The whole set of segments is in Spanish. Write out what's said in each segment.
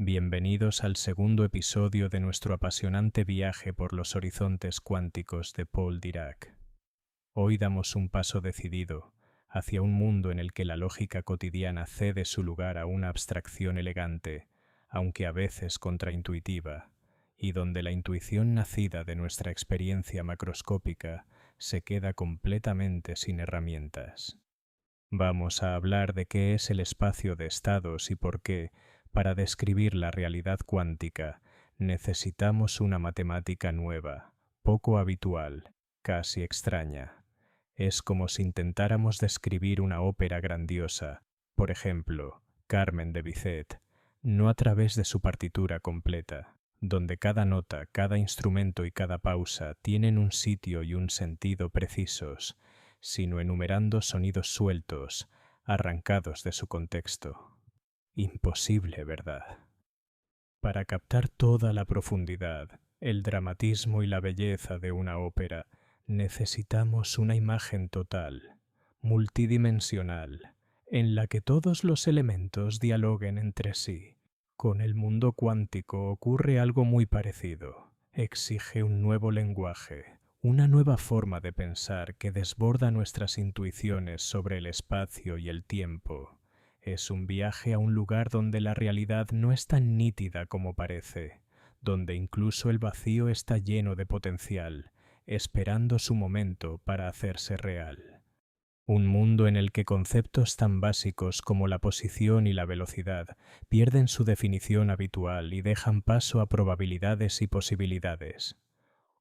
Bienvenidos al segundo episodio de nuestro apasionante viaje por los horizontes cuánticos de Paul Dirac. Hoy damos un paso decidido hacia un mundo en el que la lógica cotidiana cede su lugar a una abstracción elegante, aunque a veces contraintuitiva, y donde la intuición nacida de nuestra experiencia macroscópica se queda completamente sin herramientas. Vamos a hablar de qué es el espacio de estados y por qué, para describir la realidad cuántica, necesitamos una matemática nueva, poco habitual, casi extraña. Es como si intentáramos describir una ópera grandiosa, por ejemplo, Carmen de Bizet, no a través de su partitura completa, donde cada nota, cada instrumento y cada pausa tienen un sitio y un sentido precisos, sino enumerando sonidos sueltos, arrancados de su contexto. Imposible, ¿verdad? Para captar toda la profundidad, el dramatismo y la belleza de una ópera, necesitamos una imagen total, multidimensional, en la que todos los elementos dialoguen entre sí. Con el mundo cuántico ocurre algo muy parecido. Exige un nuevo lenguaje, una nueva forma de pensar que desborda nuestras intuiciones sobre el espacio y el tiempo. Es un viaje a un lugar donde la realidad no es tan nítida como parece, donde incluso el vacío está lleno de potencial, esperando su momento para hacerse real. Un mundo en el que conceptos tan básicos como la posición y la velocidad pierden su definición habitual y dejan paso a probabilidades y posibilidades.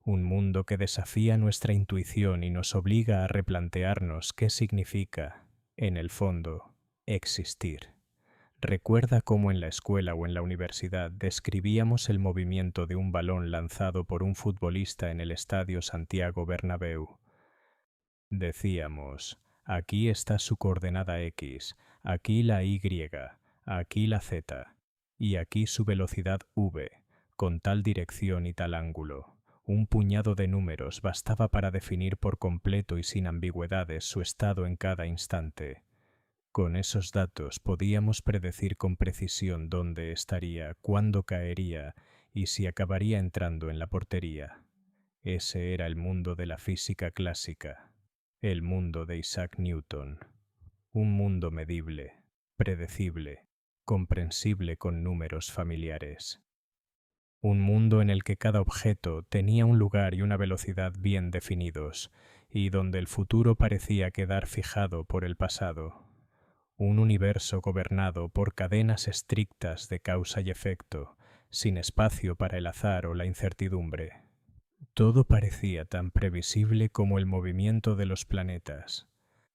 Un mundo que desafía nuestra intuición y nos obliga a replantearnos qué significa, en el fondo, existir. Recuerda cómo en la escuela o en la universidad describíamos el movimiento de un balón lanzado por un futbolista en el estadio Santiago Bernabéu. Decíamos, aquí está su coordenada X, aquí la Y, aquí la Z, y aquí su velocidad V, con tal dirección y tal ángulo. Un puñado de números bastaba para definir por completo y sin ambigüedades su estado en cada instante. Con esos datos podíamos predecir con precisión dónde estaría, cuándo caería y si acabaría entrando en la portería. Ese era el mundo de la física clásica, el mundo de Isaac Newton. Un mundo medible, predecible, comprensible con números familiares. Un mundo en el que cada objeto tenía un lugar y una velocidad bien definidos, y donde el futuro parecía quedar fijado por el pasado. Un universo gobernado por cadenas estrictas de causa y efecto, sin espacio para el azar o la incertidumbre. Todo parecía tan previsible como el movimiento de los planetas.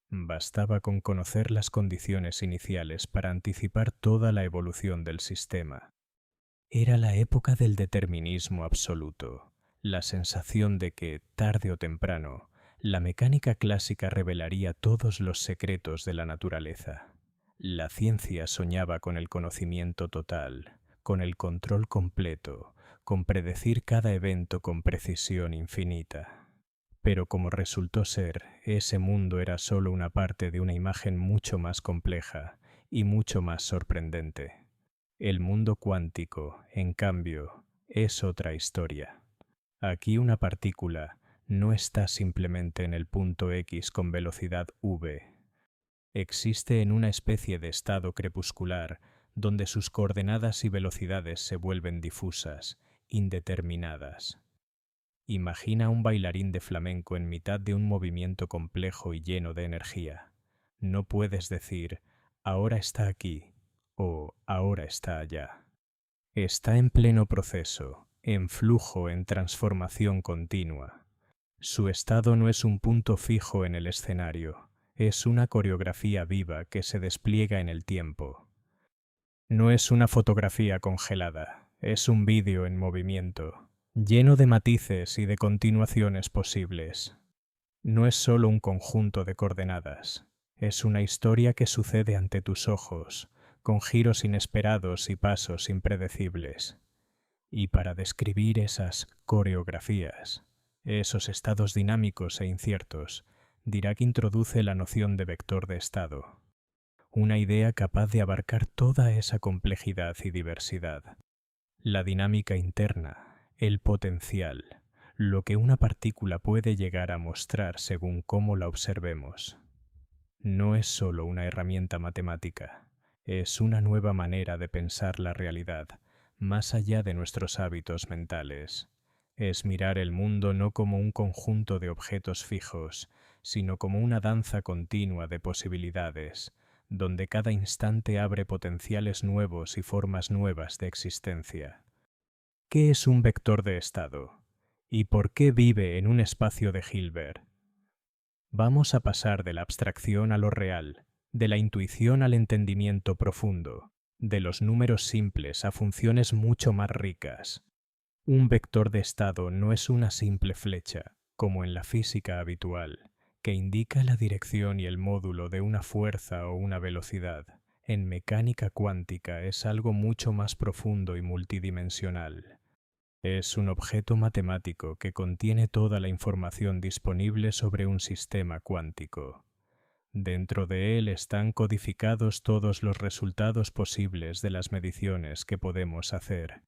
Bastaba con conocer las condiciones iniciales para anticipar toda la evolución del sistema. Era la época del determinismo absoluto, la sensación de que, tarde o temprano, la mecánica clásica revelaría todos los secretos de la naturaleza. La ciencia soñaba con el conocimiento total, con el control completo, con predecir cada evento con precisión infinita. Pero como resultó ser, ese mundo era solo una parte de una imagen mucho más compleja y mucho más sorprendente. El mundo cuántico, en cambio, es otra historia. Aquí una partícula no está simplemente en el punto X con velocidad v. Existe en una especie de estado crepuscular donde sus coordenadas y velocidades se vuelven difusas, indeterminadas. Imagina un bailarín de flamenco en mitad de un movimiento complejo y lleno de energía. No puedes decir, ahora está aquí, o ahora está allá. Está en pleno proceso, en flujo, en transformación continua. Su estado no es un punto fijo en el escenario, es una coreografía viva que se despliega en el tiempo. No es una fotografía congelada, es un vídeo en movimiento, lleno de matices y de continuaciones posibles. No es solo un conjunto de coordenadas, es una historia que sucede ante tus ojos, con giros inesperados y pasos impredecibles. Y para describir esas coreografías, esos estados dinámicos e inciertos, Dirac introduce la noción de vector de estado. una idea capaz de abarcar toda esa complejidad y diversidad. La dinámica interna, el potencial, lo que una partícula puede llegar a mostrar según cómo la observemos. No es solo una herramienta matemática, es una nueva manera de pensar la realidad, más allá de nuestros hábitos mentales. Es mirar el mundo no como un conjunto de objetos fijos, sino como una danza continua de posibilidades, donde cada instante abre potenciales nuevos y formas nuevas de existencia. ¿Qué es un vector de estado? ¿Y por qué vive en un espacio de Hilbert? Vamos a pasar de la abstracción a lo real, de la intuición al entendimiento profundo, de los números simples a funciones mucho más ricas. Un vector de estado no es una simple flecha, como en la física habitual, que indica la dirección y el módulo de una fuerza o una velocidad. En mecánica cuántica es algo mucho más profundo y multidimensional. Es un objeto matemático que contiene toda la información disponible sobre un sistema cuántico. Dentro de él están codificados todos los resultados posibles de las mediciones que podemos hacer.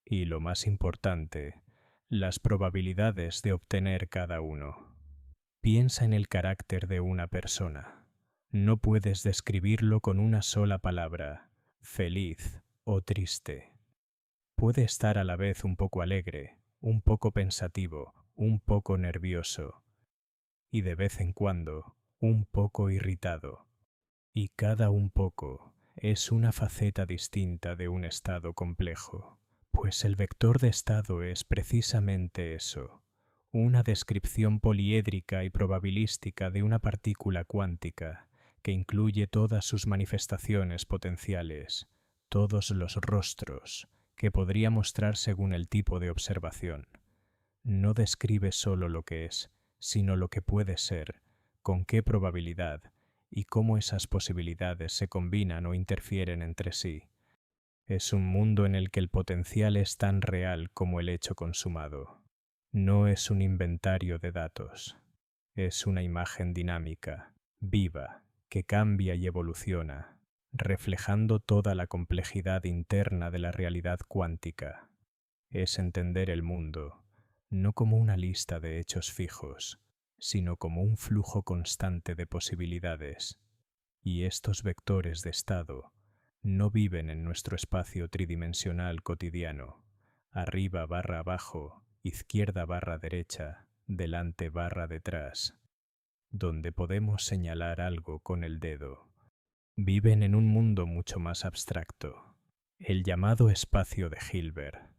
Y lo más importante, las probabilidades de obtener cada uno. Piensa en el carácter de una persona. No puedes describirlo con una sola palabra, feliz o triste. Puede estar a la vez un poco alegre, un poco pensativo, un poco nervioso y de vez en cuando un poco irritado. Y cada un poco es una faceta distinta de un estado complejo, pues el vector de estado es precisamente eso, una descripción poliédrica y probabilística de una partícula cuántica que incluye todas sus manifestaciones potenciales, todos los rostros que podría mostrar según el tipo de observación. No describe solo lo que es, sino lo que puede ser, con qué probabilidad y cómo esas posibilidades se combinan o interfieren entre sí. Es un mundo en el que el potencial es tan real como el hecho consumado. No es un inventario de datos, es una imagen dinámica, viva, que cambia y evoluciona, reflejando toda la complejidad interna de la realidad cuántica. Es entender el mundo, no como una lista de hechos fijos, sino como un flujo constante de posibilidades. Y estos vectores de estado no viven en nuestro espacio tridimensional cotidiano, arriba barra abajo, izquierda barra derecha, delante barra detrás, donde podemos señalar algo con el dedo. Viven en un mundo mucho más abstracto, el llamado espacio de Hilbert.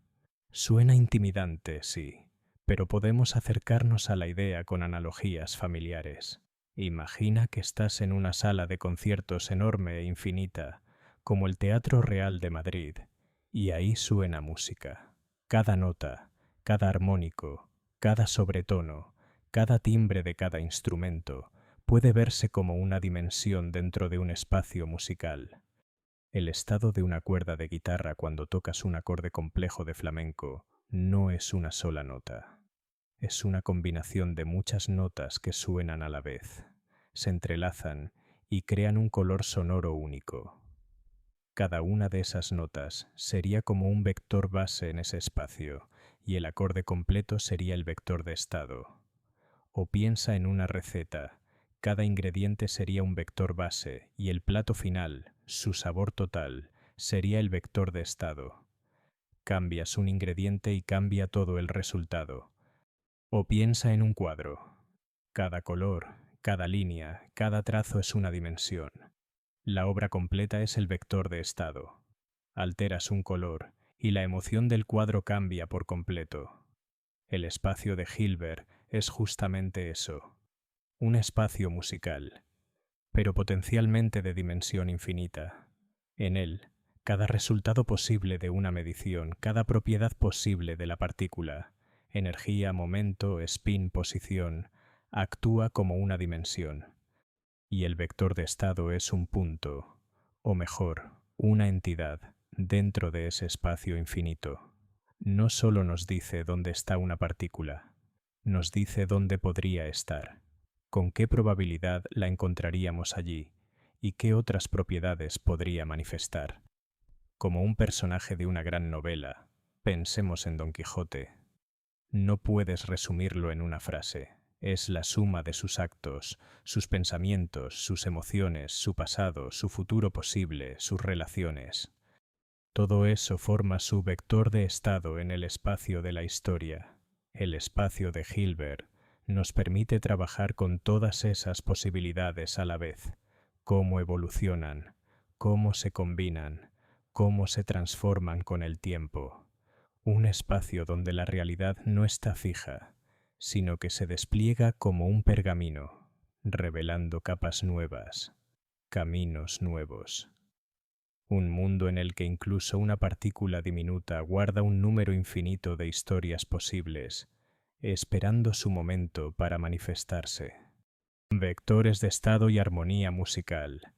Suena intimidante, sí, pero podemos acercarnos a la idea con analogías familiares. Imagina que estás en una sala de conciertos enorme e infinita, como el Teatro Real de Madrid, y ahí suena música. Cada nota, cada armónico, cada sobretono, cada timbre de cada instrumento puede verse como una dimensión dentro de un espacio musical. El estado de una cuerda de guitarra cuando tocas un acorde complejo de flamenco no es una sola nota. Es una combinación de muchas notas que suenan a la vez, se entrelazan y crean un color sonoro único. Cada una de esas notas sería como un vector base en ese espacio y el acorde completo sería el vector de estado. O piensa en una receta. Cada ingrediente sería un vector base y el plato final, su sabor total, sería el vector de estado. Cambias un ingrediente y cambia todo el resultado. O piensa en un cuadro. Cada color, cada línea, cada trazo es una dimensión. La obra completa es el vector de estado. Alteras un color y la emoción del cuadro cambia por completo. El espacio de Hilbert es justamente eso, un espacio musical, pero potencialmente de dimensión infinita. En él, cada resultado posible de una medición, cada propiedad posible de la partícula, energía, momento, spin, posición, actúa como una dimensión. Y el vector de estado es un punto, o mejor, una entidad, dentro de ese espacio infinito. No solo nos dice dónde está una partícula, nos dice dónde podría estar, con qué probabilidad la encontraríamos allí ¿Y qué otras propiedades podría manifestar? Como un personaje de una gran novela, pensemos en Don Quijote. No puedes resumirlo en una frase. Es la suma de sus actos, sus pensamientos, sus emociones, su pasado, su futuro posible, sus relaciones. Todo eso forma su vector de estado en el espacio de la historia. El espacio de Hilbert nos permite trabajar con todas esas posibilidades a la vez. Cómo evolucionan, cómo se combinan, cómo se transforman con el tiempo. Un espacio donde la realidad no está fija, sino que se despliega como un pergamino, revelando capas nuevas, caminos nuevos. Un mundo en el que incluso una partícula diminuta guarda un número infinito de historias posibles, esperando su momento para manifestarse. Vectores de estado y armonía musical,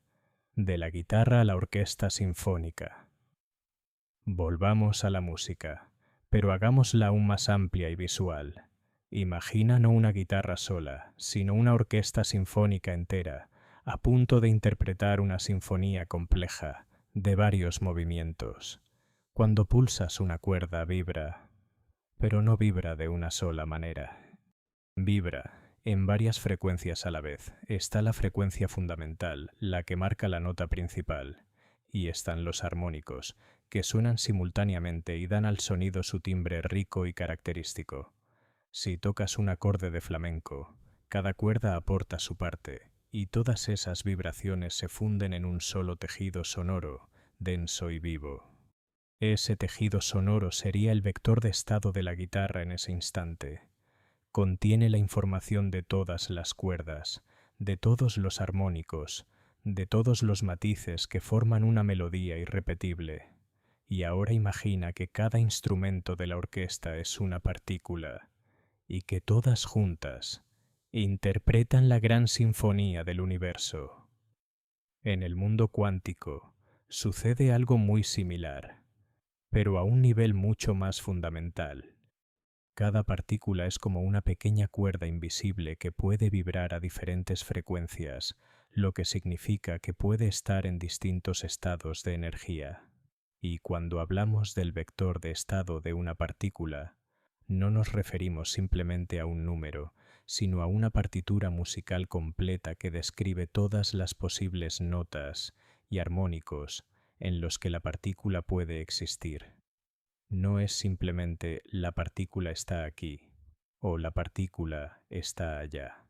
de la guitarra a la orquesta sinfónica. Volvamos a la música, pero hagámosla aún más amplia y visual. Imagina no una guitarra sola, sino una orquesta sinfónica entera, a punto de interpretar una sinfonía compleja, de varios movimientos. Cuando pulsas una cuerda vibra, pero no vibra de una sola manera. Vibra en varias frecuencias a la vez. Está la frecuencia fundamental, la que marca la nota principal, y están los armónicos, que suenan simultáneamente y dan al sonido su timbre rico y característico. Si tocas un acorde de flamenco, cada cuerda aporta su parte, y todas esas vibraciones se funden en un solo tejido sonoro, denso y vivo. Ese tejido sonoro sería el vector de estado de la guitarra en ese instante. Contiene la información de todas las cuerdas, de todos los armónicos, de todos los matices que forman una melodía irrepetible. Y ahora imagina que cada instrumento de la orquesta es una partícula, y que todas juntas interpretan la gran sinfonía del universo. En el mundo cuántico sucede algo muy similar, pero a un nivel mucho más fundamental. Cada partícula es como una pequeña cuerda invisible que puede vibrar a diferentes frecuencias, lo que significa que puede estar en distintos estados de energía. Y cuando hablamos del vector de estado de una partícula, no nos referimos simplemente a un número, sino a una partitura musical completa que describe todas las posibles notas y armónicos en los que la partícula puede existir. No es simplemente la partícula está aquí o la partícula está allá.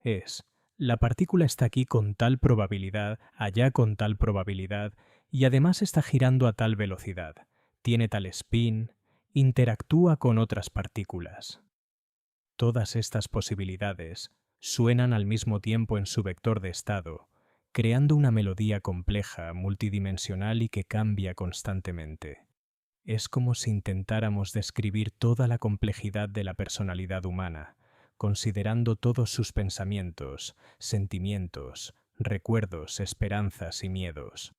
Es la partícula está aquí con tal probabilidad, allá con tal probabilidad, y además está girando a tal velocidad, tiene tal spin, interactúa con otras partículas. Todas estas posibilidades suenan al mismo tiempo en su vector de estado, creando una melodía compleja, multidimensional y que cambia constantemente. Es como si intentáramos describir toda la complejidad de la personalidad humana, considerando todos sus pensamientos, sentimientos, recuerdos, esperanzas y miedos.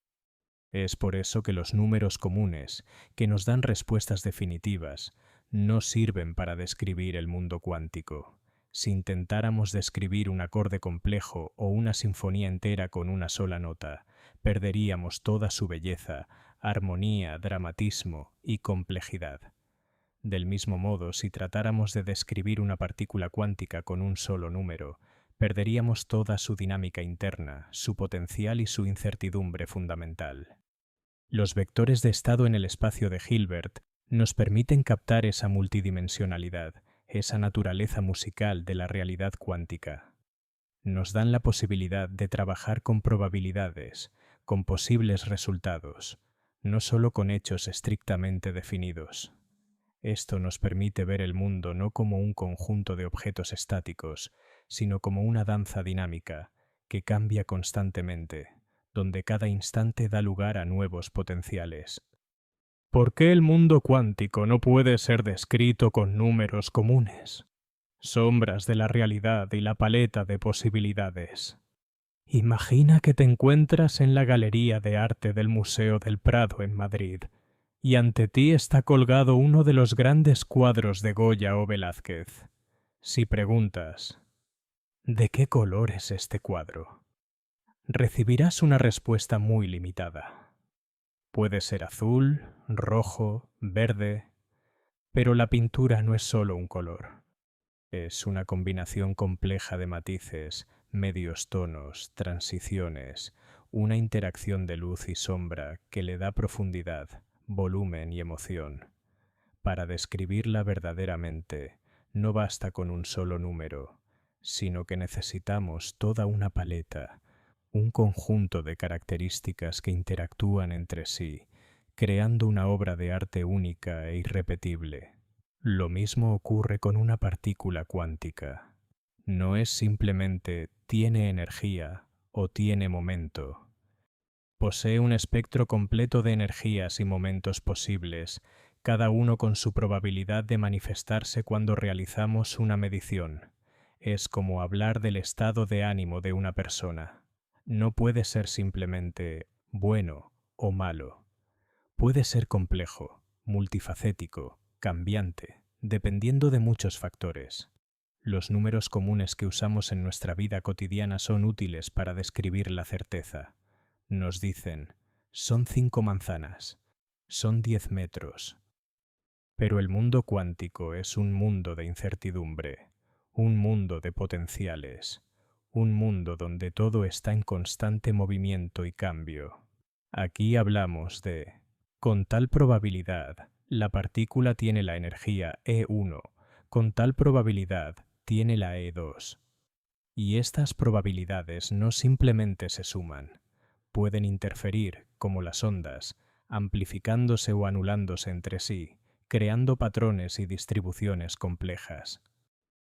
Es por eso que los números comunes, que nos dan respuestas definitivas, no sirven para describir el mundo cuántico. Si intentáramos describir un acorde complejo o una sinfonía entera con una sola nota, perderíamos toda su belleza, armonía, dramatismo y complejidad. Del mismo modo, si tratáramos de describir una partícula cuántica con un solo número, perderíamos toda su dinámica interna, su potencial y su incertidumbre fundamental. Los vectores de estado en el espacio de Hilbert nos permiten captar esa multidimensionalidad, esa naturaleza musical de la realidad cuántica. Nos dan la posibilidad de trabajar con probabilidades, con posibles resultados, no solo con hechos estrictamente definidos. Esto nos permite ver el mundo no como un conjunto de objetos estáticos, sino como una danza dinámica que cambia constantemente, donde cada instante da lugar a nuevos potenciales. ¿Por qué el mundo cuántico no puede ser descrito con números comunes? Sombras de la realidad y la paleta de posibilidades. Imagina que te encuentras en la Galería de Arte del Museo del Prado en Madrid, y ante ti está colgado uno de los grandes cuadros de Goya o Velázquez. Si preguntas, ¿de qué color es este cuadro?, recibirás una respuesta muy limitada. Puede ser azul, rojo, verde, pero la pintura no es solo un color. Es una combinación compleja de matices, medios tonos, transiciones, una interacción de luz y sombra que le da profundidad, volumen y emoción. Para describirla verdaderamente, no basta con un solo número, sino que necesitamos toda una paleta, un conjunto de características que interactúan entre sí, creando una obra de arte única e irrepetible. Lo mismo ocurre con una partícula cuántica. No es simplemente tiene energía o tiene momento. Posee un espectro completo de energías y momentos posibles, cada uno con su probabilidad de manifestarse cuando realizamos una medición. Es como hablar del estado de ánimo de una persona. No puede ser simplemente bueno o malo. Puede ser complejo, multifacético, cambiante, dependiendo de muchos factores. Los números comunes que usamos en nuestra vida cotidiana son útiles para describir la certeza. Nos dicen, son 5 manzanas, son 10 metros. Pero el mundo cuántico es un mundo de incertidumbre, un mundo de potenciales, un mundo donde todo está en constante movimiento y cambio. Aquí hablamos de, con tal probabilidad, la partícula tiene la energía E1, con tal probabilidad tiene la E2. Y estas probabilidades no simplemente se suman, pueden interferir, como las ondas, amplificándose o anulándose entre sí, creando patrones y distribuciones complejas.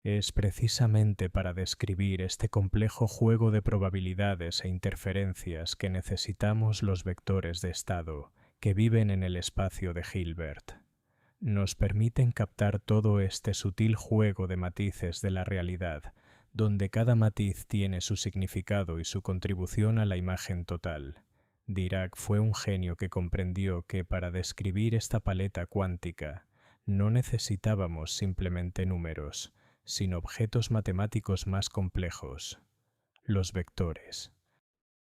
Es precisamente para describir este complejo juego de probabilidades e interferencias que necesitamos los vectores de estado que viven en el espacio de Hilbert. Nos permiten captar todo este sutil juego de matices de la realidad, donde cada matiz tiene su significado y su contribución a la imagen total. Dirac fue un genio que comprendió que para describir esta paleta cuántica no necesitábamos simplemente números, sino objetos matemáticos más complejos, los vectores.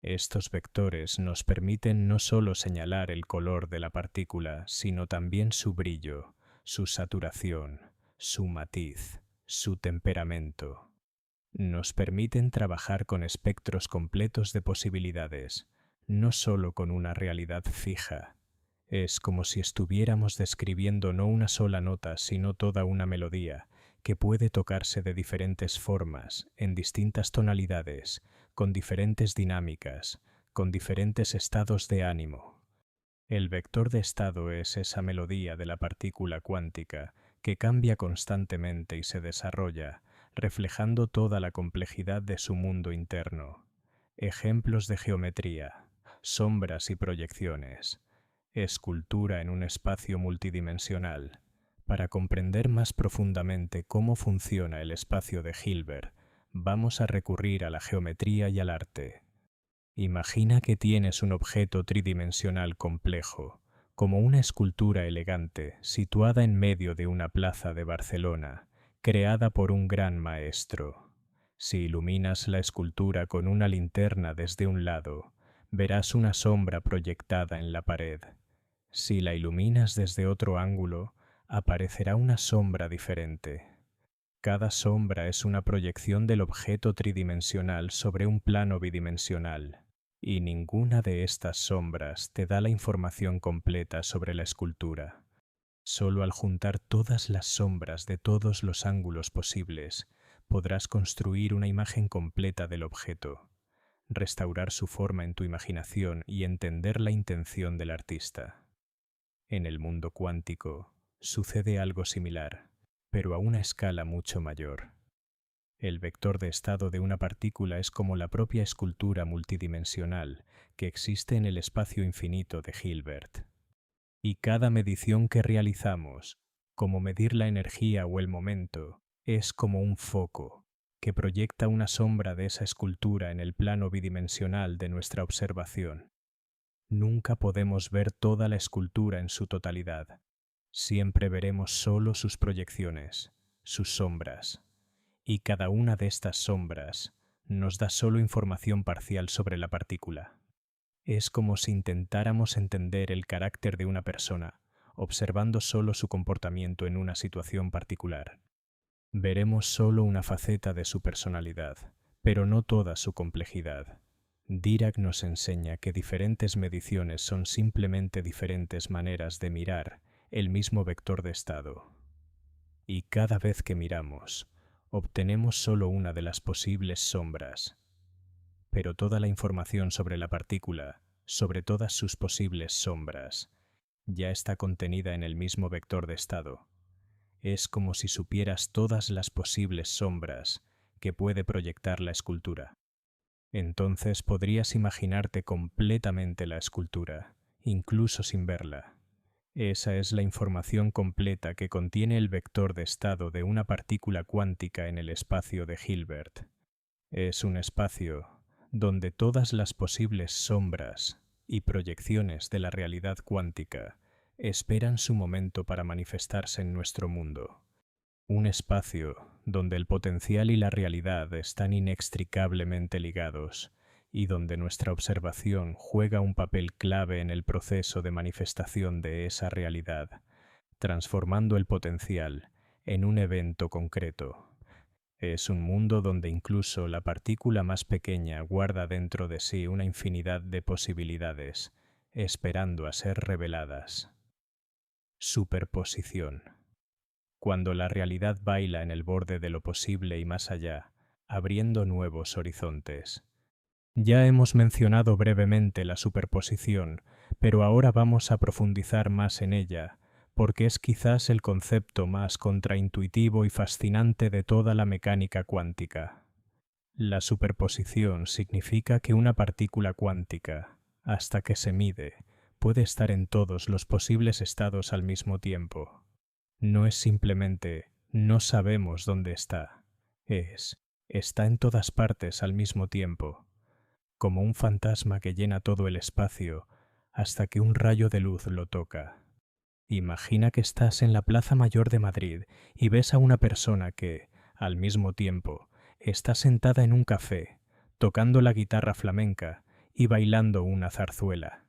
Estos vectores nos permiten no solo señalar el color de la partícula, sino también su brillo, su saturación, su matiz, su temperamento. Nos permiten trabajar con espectros completos de posibilidades, no solo con una realidad fija. Es como si estuviéramos describiendo no una sola nota, sino toda una melodía, que puede tocarse de diferentes formas, en distintas tonalidades, con diferentes dinámicas, con diferentes estados de ánimo. El vector de estado es esa melodía de la partícula cuántica que cambia constantemente y se desarrolla, reflejando toda la complejidad de su mundo interno. Ejemplos de geometría, sombras y proyecciones, escultura en un espacio multidimensional. Para comprender más profundamente cómo funciona el espacio de Hilbert, vamos a recurrir a la geometría y al arte. Imagina que tienes un objeto tridimensional complejo, como una escultura elegante situada en medio de una plaza de Barcelona, creada por un gran maestro. Si iluminas la escultura con una linterna desde un lado, verás una sombra proyectada en la pared. Si la iluminas desde otro ángulo, aparecerá una sombra diferente. Cada sombra es una proyección del objeto tridimensional sobre un plano bidimensional, y ninguna de estas sombras te da la información completa sobre la escultura. Solo al juntar todas las sombras de todos los ángulos posibles, podrás construir una imagen completa del objeto, restaurar su forma en tu imaginación y entender la intención del artista. En el mundo cuántico sucede algo similar, pero a una escala mucho mayor. El vector de estado de una partícula es como la propia escultura multidimensional que existe en el espacio infinito de Hilbert. Y cada medición que realizamos, como medir la energía o el momento, es como un foco que proyecta una sombra de esa escultura en el plano bidimensional de nuestra observación. Nunca podemos ver toda la escultura en su totalidad. Siempre veremos solo sus proyecciones, sus sombras. Y cada una de estas sombras nos da solo información parcial sobre la partícula. Es como si intentáramos entender el carácter de una persona, observando solo su comportamiento en una situación particular. Veremos solo una faceta de su personalidad, pero no toda su complejidad. Dirac nos enseña que diferentes mediciones son simplemente diferentes maneras de mirar el mismo vector de estado. Y cada vez que miramos, obtenemos solo una de las posibles sombras. Pero toda la información sobre la partícula, sobre todas sus posibles sombras, ya está contenida en el mismo vector de estado. Es como si supieras todas las posibles sombras que puede proyectar la escultura. Entonces podrías imaginarte completamente la escultura, incluso sin verla. Esa es la información completa que contiene el vector de estado de una partícula cuántica en el espacio de Hilbert. Es un espacio donde todas las posibles sombras y proyecciones de la realidad cuántica esperan su momento para manifestarse en nuestro mundo. Un espacio donde el potencial y la realidad están inextricablemente ligados y donde nuestra observación juega un papel clave en el proceso de manifestación de esa realidad, transformando el potencial en un evento concreto. Es un mundo donde incluso la partícula más pequeña guarda dentro de sí una infinidad de posibilidades, esperando a ser reveladas. Superposición. Cuando la realidad baila en el borde de lo posible y más allá, abriendo nuevos horizontes. Ya hemos mencionado brevemente la superposición, pero ahora vamos a profundizar más en ella, porque es quizás el concepto más contraintuitivo y fascinante de toda la mecánica cuántica. La superposición significa que una partícula cuántica, hasta que se mide, puede estar en todos los posibles estados al mismo tiempo. No es simplemente no sabemos dónde está, está en todas partes al mismo tiempo, como un fantasma que llena todo el espacio hasta que un rayo de luz lo toca. Imagina que estás en la Plaza Mayor de Madrid y ves a una persona que, al mismo tiempo, está sentada en un café, tocando la guitarra flamenca y bailando una zarzuela.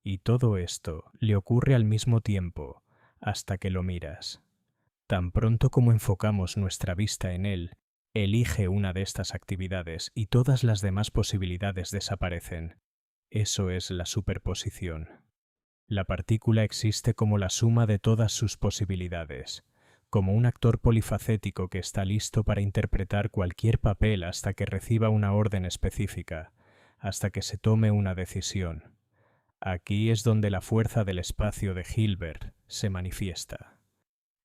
Y todo esto le ocurre al mismo tiempo, hasta que lo miras. Tan pronto como enfocamos nuestra vista en él, elige una de estas actividades y todas las demás posibilidades desaparecen. Eso es la superposición. La partícula existe como la suma de todas sus posibilidades, como un actor polifacético que está listo para interpretar cualquier papel hasta que reciba una orden específica, hasta que se tome una decisión. Aquí es donde la fuerza del espacio de Hilbert se manifiesta.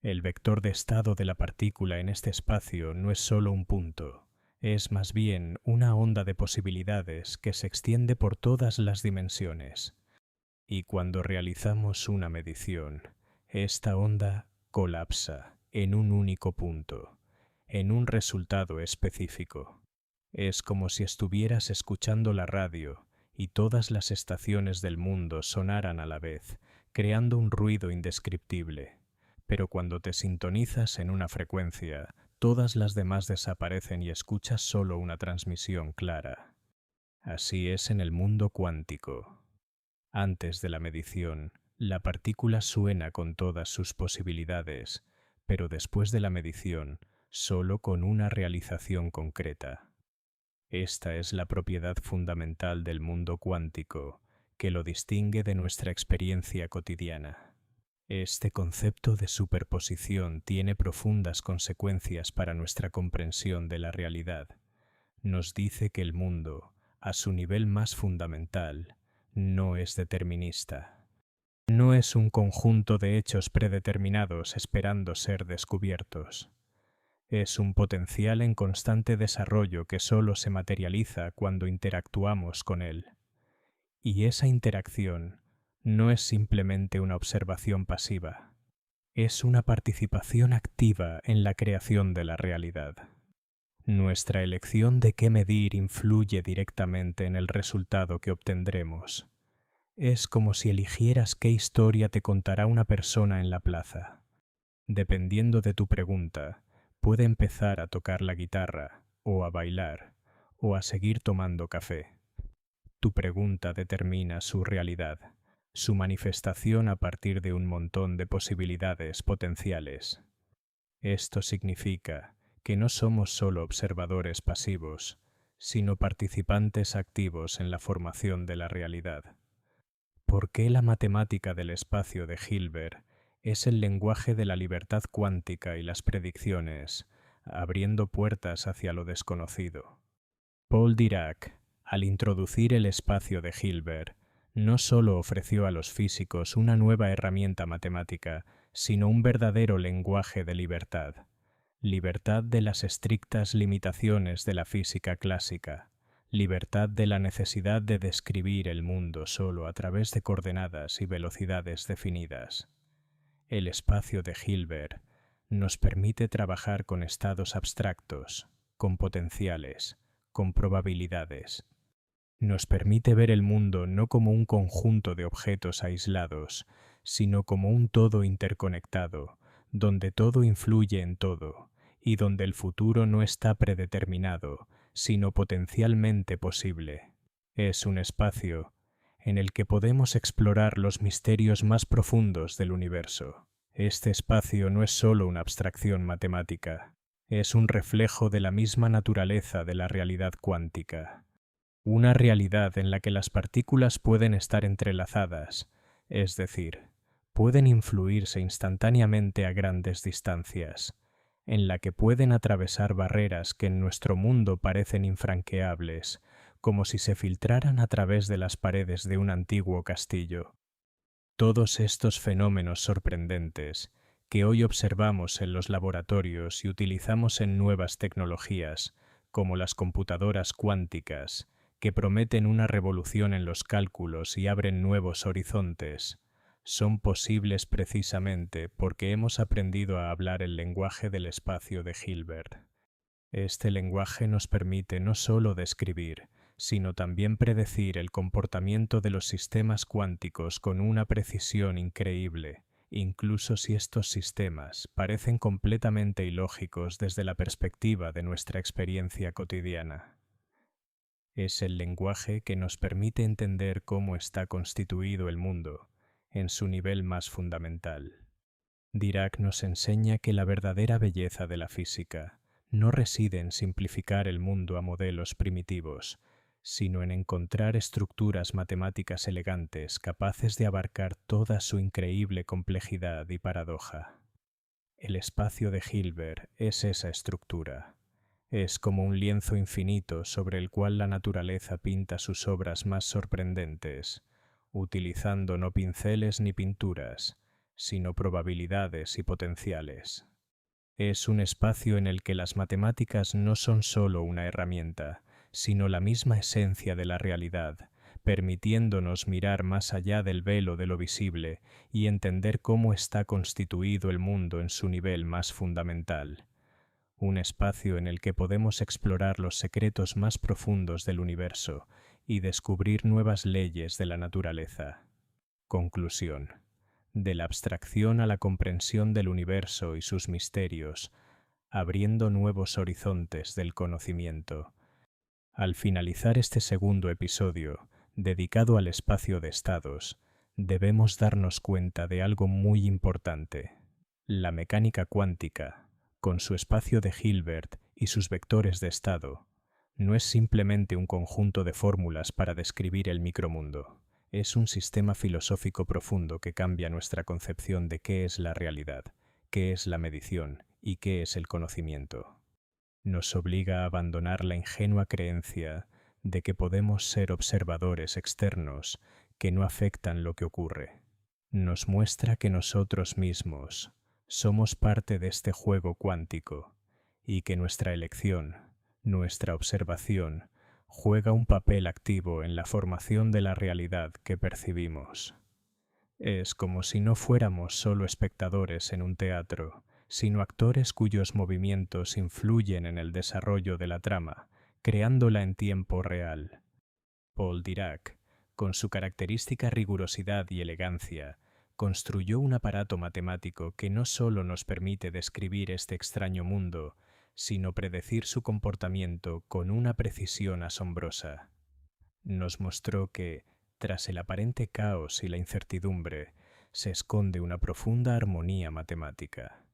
El vector de estado de la partícula en este espacio no es solo un punto, es más bien una onda de posibilidades que se extiende por todas las dimensiones. Y cuando realizamos una medición, esta onda colapsa en un único punto, en un resultado específico. Es como si estuvieras escuchando la radio y todas las estaciones del mundo sonaran a la vez, creando un ruido indescriptible. Pero cuando te sintonizas en una frecuencia, todas las demás desaparecen y escuchas solo una transmisión clara. Así es en el mundo cuántico. Antes de la medición, la partícula suena con todas sus posibilidades, pero después de la medición, solo con una realización concreta. Esta es la propiedad fundamental del mundo cuántico, que lo distingue de nuestra experiencia cotidiana. Este concepto de superposición tiene profundas consecuencias para nuestra comprensión de la realidad. Nos dice que el mundo, a su nivel más fundamental, no es determinista. No es un conjunto de hechos predeterminados esperando ser descubiertos. Es un potencial en constante desarrollo que solo se materializa cuando interactuamos con él. Y esa interacción no es simplemente una observación pasiva, es una participación activa en la creación de la realidad. Nuestra elección de qué medir influye directamente en el resultado que obtendremos. Es como si eligieras qué historia te contará una persona en la plaza. Dependiendo de tu pregunta, puede empezar a tocar la guitarra, o a bailar, o a seguir tomando café. Tu pregunta determina su realidad, su manifestación a partir de un montón de posibilidades potenciales. Esto significa que no somos solo observadores pasivos, sino participantes activos en la formación de la realidad. ¿Por qué la matemática del espacio de Hilbert es el lenguaje de la libertad cuántica y las predicciones, abriendo puertas hacia lo desconocido? Paul Dirac, al introducir el espacio de Hilbert, no solo ofreció a los físicos una nueva herramienta matemática, sino un verdadero lenguaje de libertad. Libertad de las estrictas limitaciones de la física clásica. Libertad de la necesidad de describir el mundo solo a través de coordenadas y velocidades definidas. El espacio de Hilbert nos permite trabajar con estados abstractos, con potenciales, con probabilidades. Nos permite ver el mundo no como un conjunto de objetos aislados, sino como un todo interconectado, donde todo influye en todo, y donde el futuro no está predeterminado, sino potencialmente posible. Es un espacio en el que podemos explorar los misterios más profundos del universo. Este espacio no es solo una abstracción matemática, es un reflejo de la misma naturaleza de la realidad cuántica. Una realidad en la que las partículas pueden estar entrelazadas, es decir, pueden influirse instantáneamente a grandes distancias, en la que pueden atravesar barreras que en nuestro mundo parecen infranqueables, como si se filtraran a través de las paredes de un antiguo castillo. Todos estos fenómenos sorprendentes que hoy observamos en los laboratorios y utilizamos en nuevas tecnologías, como las computadoras cuánticas, que prometen una revolución en los cálculos y abren nuevos horizontes, son posibles precisamente porque hemos aprendido a hablar el lenguaje del espacio de Hilbert. Este lenguaje nos permite no solo describir, sino también predecir el comportamiento de los sistemas cuánticos con una precisión increíble, incluso si estos sistemas parecen completamente ilógicos desde la perspectiva de nuestra experiencia cotidiana. Es el lenguaje que nos permite entender cómo está constituido el mundo, en su nivel más fundamental. Dirac nos enseña que la verdadera belleza de la física no reside en simplificar el mundo a modelos primitivos, sino en encontrar estructuras matemáticas elegantes capaces de abarcar toda su increíble complejidad y paradoja. El espacio de Hilbert es esa estructura. Es como un lienzo infinito sobre el cual la naturaleza pinta sus obras más sorprendentes, utilizando no pinceles ni pinturas, sino probabilidades y potenciales. Es un espacio en el que las matemáticas no son solo una herramienta, sino la misma esencia de la realidad, permitiéndonos mirar más allá del velo de lo visible y entender cómo está constituido el mundo en su nivel más fundamental. Un espacio en el que podemos explorar los secretos más profundos del universo y descubrir nuevas leyes de la naturaleza. Conclusión. De la abstracción a la comprensión del universo y sus misterios, abriendo nuevos horizontes del conocimiento. Al finalizar este segundo episodio, dedicado al espacio de estados, debemos darnos cuenta de algo muy importante. La mecánica cuántica, con su espacio de Hilbert y sus vectores de estado, no es simplemente un conjunto de fórmulas para describir el micromundo. Es un sistema filosófico profundo que cambia nuestra concepción de qué es la realidad, qué es la medición y qué es el conocimiento. Nos obliga a abandonar la ingenua creencia de que podemos ser observadores externos que no afectan lo que ocurre. Nos muestra que nosotros mismos somos parte de este juego cuántico y que nuestra elección, nuestra observación, juega un papel activo en la formación de la realidad que percibimos. Es como si no fuéramos solo espectadores en un teatro, sino actores cuyos movimientos influyen en el desarrollo de la trama, creándola en tiempo real. Paul Dirac, con su característica rigurosidad y elegancia, construyó un aparato matemático que no solo nos permite describir este extraño mundo, sino predecir su comportamiento con una precisión asombrosa. Nos mostró que, tras el aparente caos y la incertidumbre, se esconde una profunda armonía matemática.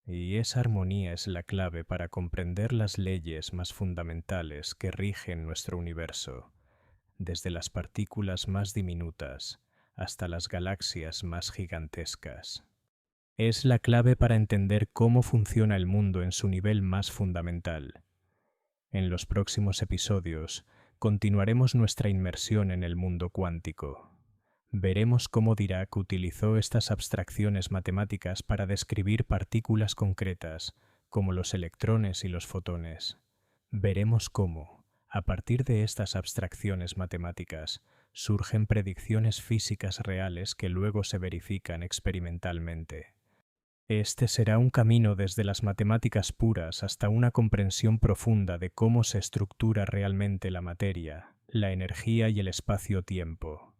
Y esa armonía es la clave para comprender las leyes más fundamentales que rigen nuestro universo, desde las partículas más diminutas hasta las galaxias más gigantescas. Es la clave para entender cómo funciona el mundo en su nivel más fundamental. En los próximos episodios continuaremos nuestra inmersión en el mundo cuántico. Veremos cómo Dirac utilizó estas abstracciones matemáticas para describir partículas concretas, como los electrones y los fotones. Veremos cómo, a partir de estas abstracciones matemáticas, surgen predicciones físicas reales que luego se verifican experimentalmente. Este será un camino desde las matemáticas puras hasta una comprensión profunda de cómo se estructura realmente la materia, la energía y el espacio-tiempo.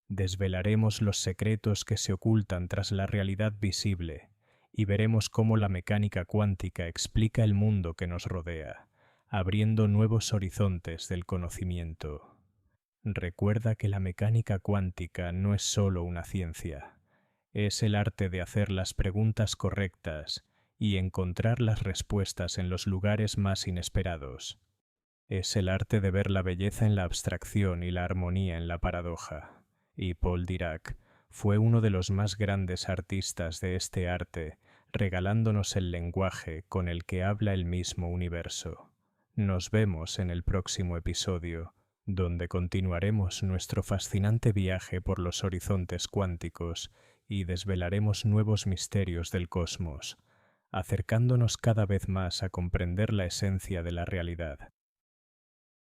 Desvelaremos los secretos que se ocultan tras la realidad visible y veremos cómo la mecánica cuántica explica el mundo que nos rodea, abriendo nuevos horizontes del conocimiento. Recuerda que la mecánica cuántica no es solo una ciencia, es el arte de hacer las preguntas correctas y encontrar las respuestas en los lugares más inesperados. Es el arte de ver la belleza en la abstracción y la armonía en la paradoja. Y Paul Dirac fue uno de los más grandes artistas de este arte, regalándonos el lenguaje con el que habla el mismo universo. Nos vemos en el próximo episodio, donde continuaremos nuestro fascinante viaje por los horizontes cuánticos y desvelaremos nuevos misterios del cosmos, acercándonos cada vez más a comprender la esencia de la realidad.